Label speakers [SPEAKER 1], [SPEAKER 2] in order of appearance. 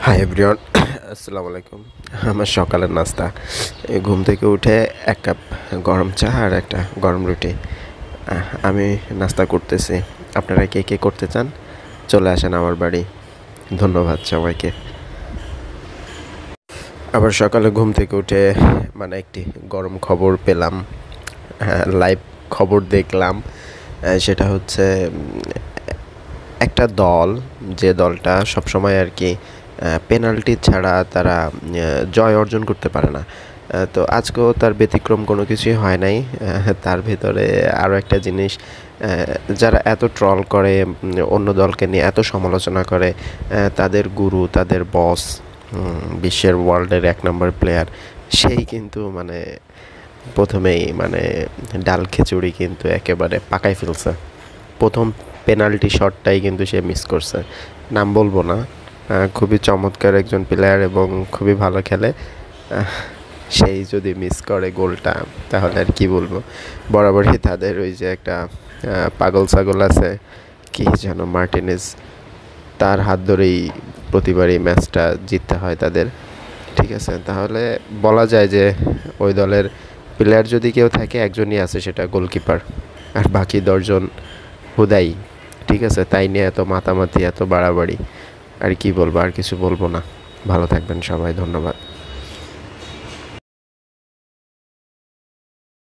[SPEAKER 1] Hi everyone, আসসালামু আলাইকুম। আমার সকালের নাস্তা ঘুম থেকে উঠে 1 কাপ গরম চা আর একটা গরম রুটি। আমি নাস্তা করতেছি। আপনারা কে কে করতে চান চলে আসেন আমার বাড়ি। ধন্যবাদ সবাইকে। আবার সকালে ঘুম থেকে উঠে মানে একটি গরম খবর পেলাম, লাইভ খবর দেখলাম। সেটা হচ্ছে একটা দল, যে দলটা সবসময় আর কি পেনাল্টি ছাড়া তারা জয় অর্জন করতে পারে না। তো আজকেও তার ব্যতিক্রম কোনো কিছুই হয় নাই। তার ভেতরে আরও একটা জিনিস, যারা এত ট্রল করে, অন্য দলকে নিয়ে এত সমালোচনা করে, তাদের গুরু, তাদের বস, বিশ্বের ওয়ার্ল্ডের 1 নম্বর প্লেয়ার, সেই কিন্তু মানে প্রথমেই মানে ডাল খিচুড়ি কিন্তু একেবারে পাকাই ফেলছে। প্রথম পেনাল্টি শটটাই কিন্তু সে মিস করছে। নাম বলবো না। খুবই চমৎকার একজন প্লেয়ার এবং খুবই ভালো খেলে। আহ, সেই যদি মিস করে গোলটা, তাহলে আর কি বলবো। বরাবরই তাদের ওই যে একটা পাগল ছাগল আছে, কি যেন মার্টিনেজ, তার হাত ধরেই প্রতিবারই ম্যাচটা জিততে হয় তাদের। ঠিক আছে, তাহলে বলা যায় যে ওই দলের প্লেয়ার যদি কেউ থাকে, একজনই আছে, সেটা গোলকিপার। আর বাকি 10জন হুদাই। ঠিক আছে, তাই নিয়ে এত মাতামাতি, এত বাড়াবাড়ি। আর কি বলবো, আর কিছু বলবো না। ভালো থাকবেন সবাই, ধন্যবাদ।